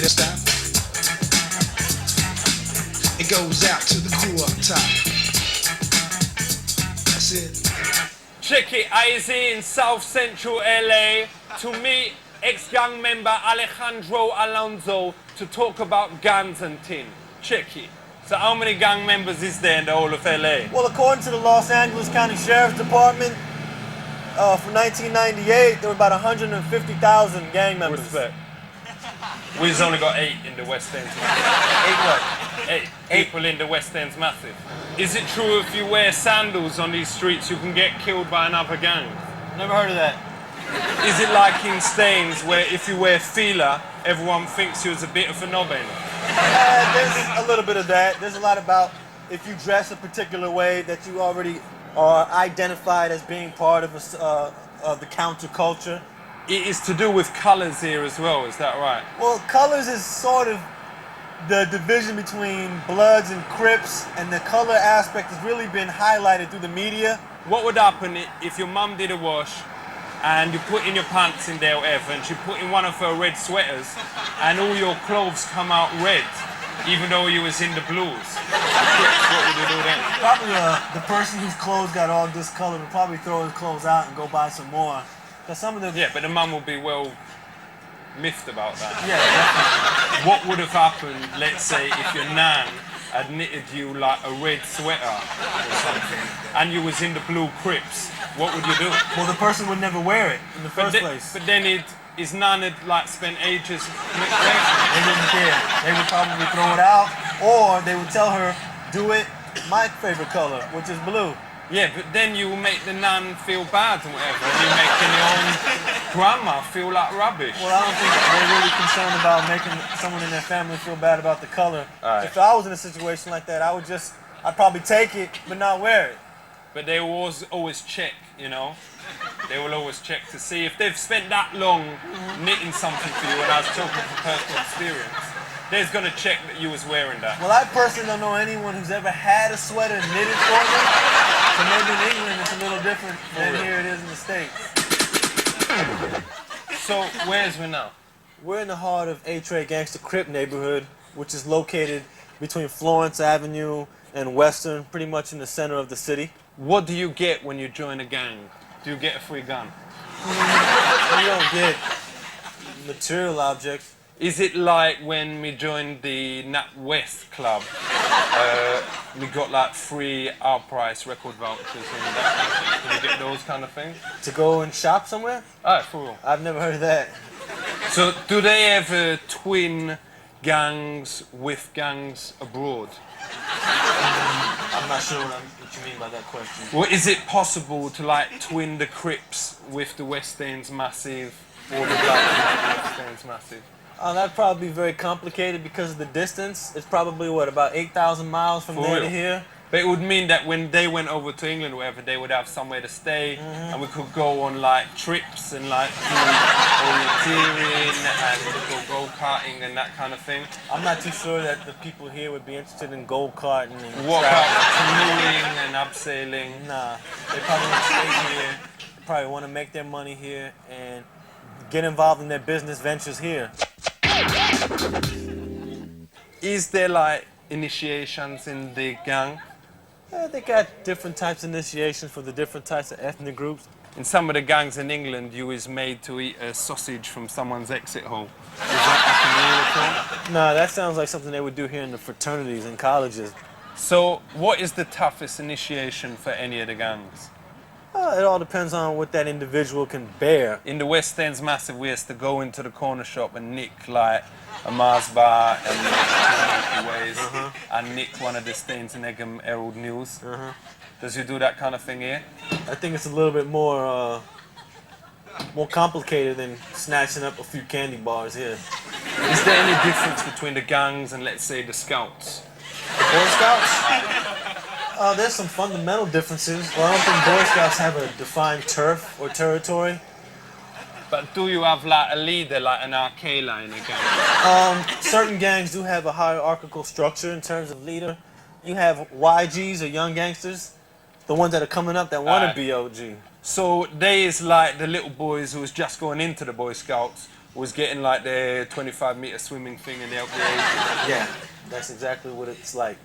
this time. It goes out to the crew up top. That's it. Check it, AZ in South Central LA to meet ex-gang member Alejandro Alonso to talk about guns and tin. Check it. So how many gang members is there in the whole of LA? Well, according to the Los Angeles County Sheriff's Department, for 1998, there were about 150,000 gang members. Respect. We've only got 8 in the West End's massive. 8 people in the West End's massive. Is it true if you wear sandals on these streets you can get killed by another gang? Never heard of that. Is it like in Staines where if you wear fila, everyone thinks you're a bit of a knobhead? There's a little bit of that. There's a lot about if you dress a particular way that you already are identified as being part of the counterculture. It is to do with colours here as well, is that right? Well, colors is sort of the division between Bloods and Crips, and the color aspect has really been highlighted through the media. What would happen if your mum did a wash and you put in your pants in there or whatever, and she put in one of her red sweaters and all your clothes come out red, even though you was in the blues? What would you do then? Probably the person whose clothes got all discolored would probably throw his clothes out and go buy some more. Cause some of the Yeah, but the mum will be well miffed about that. Yeah, definitely. What would have happened, let's say, if your nan had knitted you like a red sweater or something, and you was in the blue Crips? What would you do? Well, the person would never wear it in the first place. But then his nan had like spent ages. They wouldn't care. They would probably throw it out, or they would tell her, "Do it my favorite color, which is blue." Yeah, but then you make the nan feel bad and whatever, and you're making your own grandma feel like rubbish. Well, I don't think they're really concerned about making someone in their family feel bad about the color. Right. If I was in a situation like that, I'd probably take it, but not wear it. But they will always check, you know? They will always check to see if they've spent that long knitting something for you, and I was talking from personal experience. They're going to check that you was wearing that. Well, I personally don't know anyone who's ever had a sweater knitted for them. So maybe in England it's a little different than here it is in the States. So, where's we now? We're in the heart of A-Trade Gangsta Crip neighborhood, which is located between Florence Avenue and Western, pretty much in the center of the city. What do you get when you join a gang? Do you get a free gun? You don't get material objects. Is it like when we joined the Nat West Club, we got like free our price record vouchers and that? Can you get those kind of things? To go and shop somewhere? Alright, for real. I've never heard of that. So, do they ever twin gangs with gangs abroad? I'm not sure what you mean by that question. Well, is it possible to like twin the Crips with the West End's massive, or the Black with the West End's massive? That'd probably be very complicated because of the distance. It's probably, what, about 8,000 miles from there to here? But it would mean that when they went over to England or whatever, they would have somewhere to stay, and we could go on like trips and like do orienteering and go-karting and that kind of thing. I'm not too sure that the people here would be interested in go-karting and What travel. about canoeing and abseiling? Nah, they probably want to stay here. They probably want to make their money here and get involved in their business ventures here. Is there like initiations in the gang? Yeah, they got different types of initiations for the different types of ethnic groups. In some of the gangs in England, you is made to eat a sausage from someone's exit hole. Is that happening here at all? Nah, that sounds like something they would do here in the fraternities and colleges. So, what is the toughest initiation for any of the gangs? It all depends on what that individual can bear. In the West End's massive, we used to go into the corner shop and nick like a Mars bar and Milky Ways and nick one of the Staines and Egham Herald News. Does you do that kind of thing here? I think it's a little bit more complicated than snatching up a few candy bars here. Is there any difference between the gangs and, let's say, the Scouts? The Boy Scouts? There's some fundamental differences. Well, I don't think Boy Scouts have a defined turf or territory. But do you have like a leader, like an Arkela in a gang? Certain gangs do have a hierarchical structure in terms of leader. You have YGs or young gangsters, the ones that are coming up that want to be OG. So they is like the little boys who was just going into the Boy Scouts, was getting like the 25-meter swimming thing and the LPA. Yeah, that's exactly what it's like.